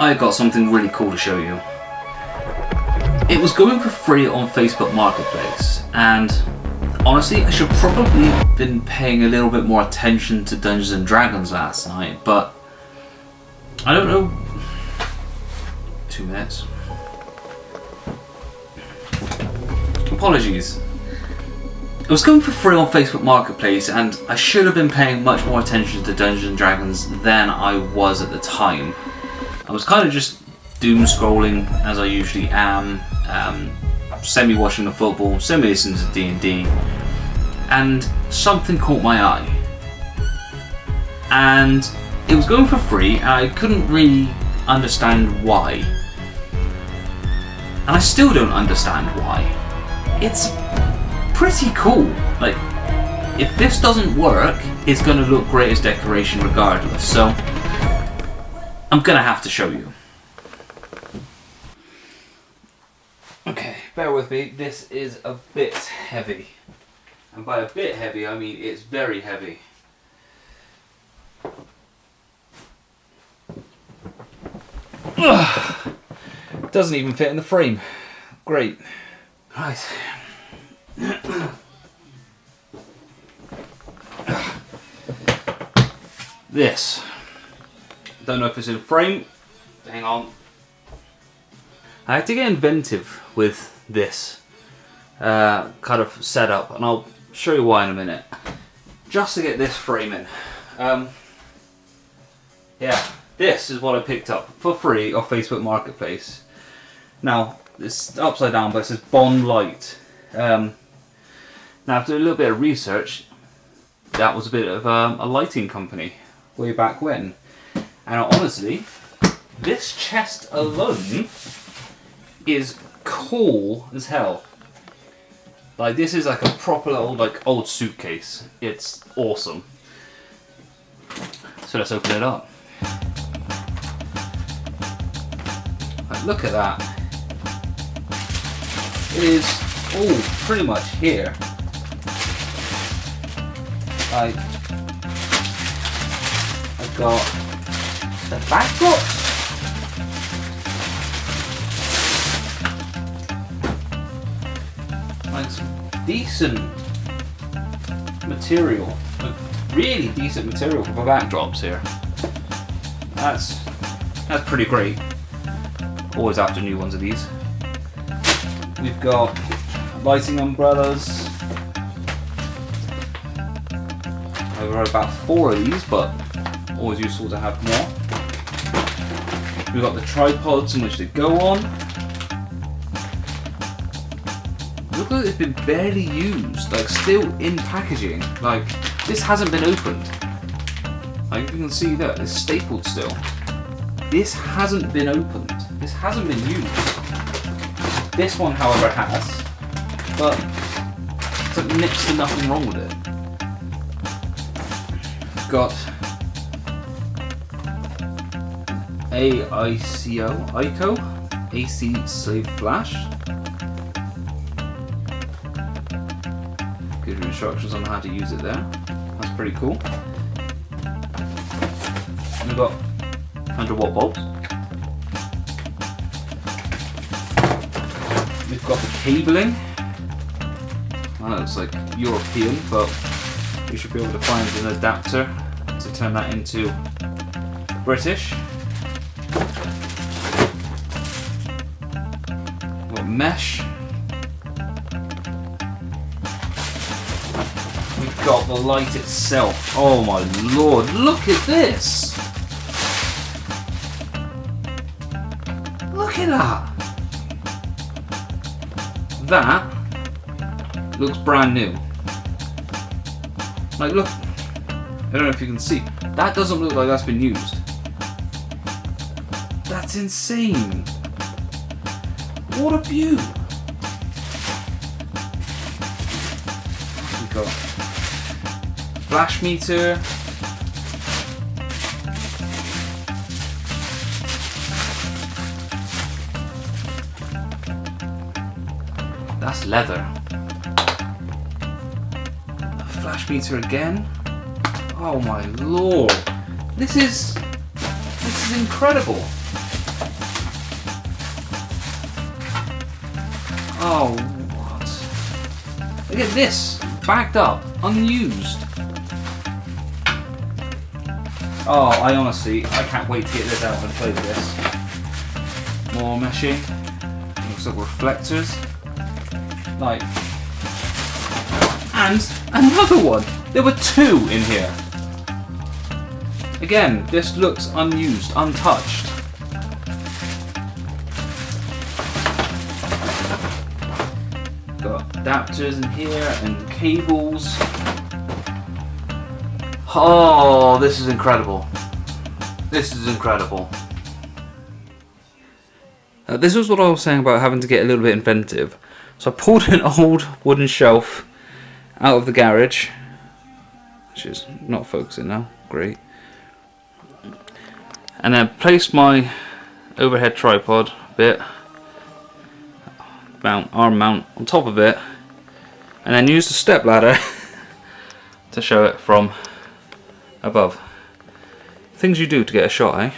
I got something really cool to show you. It was going for free on Facebook Marketplace, and honestly, I should probably have been paying a little bit more attention to Dungeons and Dragons last night, but I don't know. 2 minutes. Apologies. It was going for free on Facebook Marketplace, and I should have been paying much more attention to Dungeons and Dragons than I was at the time. I was kind of just doom scrolling as I usually am, semi-watching the football, semi-listening to D&D, and something caught my eye. And it was going for free, and I couldn't really understand why. And I still don't understand why. It's pretty cool. Like, if this doesn't work, it's going to look great as decoration regardless. So, I'm going to have to show you. Okay, bear with me. This is a bit heavy. And by a bit heavy, I mean it's very heavy. Ugh. Doesn't even fit in the frame. Great. Right. This. Don't know if it's in frame. Hang on. I had to get inventive with this kind of setup, and I'll show you why in a minute. Just to get this frame in. Yeah, this is what I picked up for free off Facebook Marketplace. Now, it's upside down, but it says Bond Light. Now, after a little bit of research, that was a bit of a lighting company way back when. And honestly, this chest alone is cool as hell. Like, this is like a proper old suitcase. It's awesome. So let's open it up. Like, look at that. It is all pretty much here. Like, I've got the backdrops. Like, some decent material. Like, really decent material for the backdrops here. That's pretty great. Always after new ones of these. We've got lighting umbrellas. I've got about 4 of these, but always useful to have more. We've got the tripods in which they go on. Look like it's been barely used, like still in packaging. Like, this hasn't been opened. Like, you can see that it's stapled still. This hasn't been opened. This hasn't been used. This one, however, has, but it's like next to nothing wrong with it. Got ICO AC Save Flash. Gives you instructions on how to use it there. That's pretty cool. And we've got 100-watt bulbs. We've got the cabling. I know it's like European, but we should be able to find an adapter to turn that into British. We've got mesh. We've got the light itself. Oh my lord, look at this! Look at that! That looks brand new. Like, look, I don't know if you can see. That doesn't look like that's been used. That's insane. What a beaut. We've got flash meter. That's leather. Flash meter again. Oh my lord. This is incredible. Oh, what? Look at this, backed up, unused. Oh, I honestly, I can't wait to get this out and play with this. More meshing. Looks like reflectors. Like, and another one. There were 2 in here. Again, this looks unused, untouched. Got adapters in here and cables. Oh, this is incredible. This is incredible. This was what I was saying about having to get a little bit inventive. So I pulled an old wooden shelf out of the garage, which is not focusing now, great. And then placed my overhead tripod bit, arm mount on top of it, and then used a step ladder to show it from above. Things you do to get a shot, eh?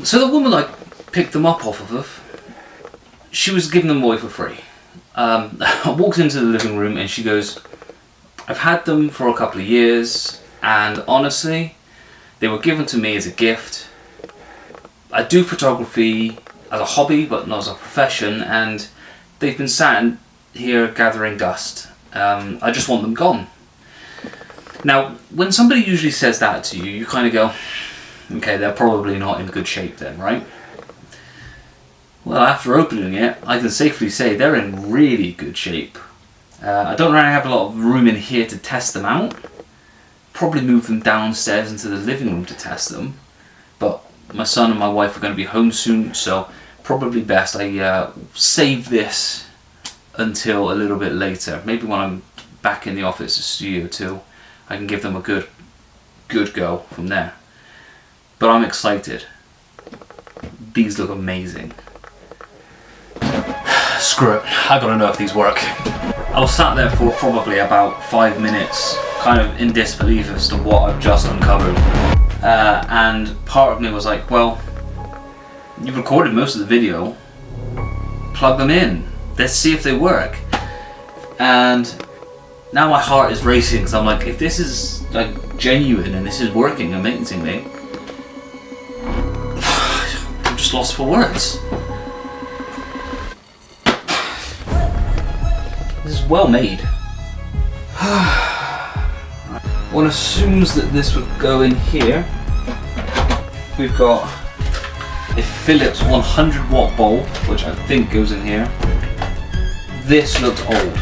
So the woman I picked them up off of, she was giving them away for free. I walked into the living room and she goes, I've had them for a couple of years and honestly, they were given to me as a gift. I do photography as a hobby but not as a profession, and they've been sat here gathering dust. I just want them gone. Now, when somebody usually says that to you, you kind of go, okay, they're probably not in good shape then, right? Well, after opening it, I can safely say they're in really good shape. I don't really have a lot of room in here to test them out. Probably move them downstairs into the living room to test them. But my son and my wife are going to be home soon, so probably best I save this until a little bit later. Maybe when I'm back in the office, the studio too, I can give them a good go from there. But I'm excited. These look amazing. Screw it, I gotta know if these work. I was sat there for probably about 5 minutes, kind of in disbelief as to what I've just uncovered. And part of me was like, well, you've recorded most of the video, plug them in, let's see if they work. And now my heart is racing because I'm like, if this is like genuine and this is working amazingly, I'm just lost for words. This is well made. One assumes that this would go in here. We've got a Philips 100 watt bulb, which I think goes in here. This looks old.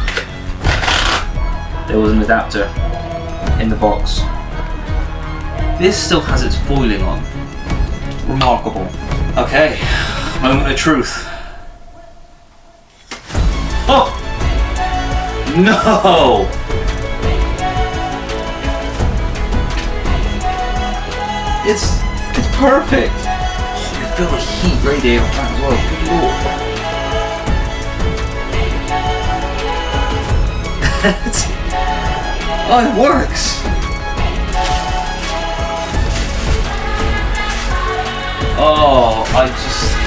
There was an adapter in the box. This still has its foiling on. Remarkable. Okay, moment of truth. Oh! No! It's perfect! Oh, you can feel the heat radiating off that as well. Good lord. Oh, it works! Oh, I just...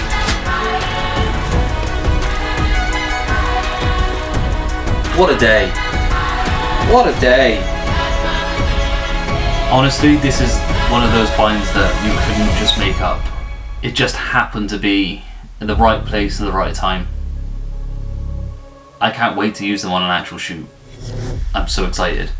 What a day. What a day. Honestly, this is one of those finds that you couldn't just make up. It just happened to be in the right place at the right time. I can't wait to use them on an actual shoot. I'm so excited.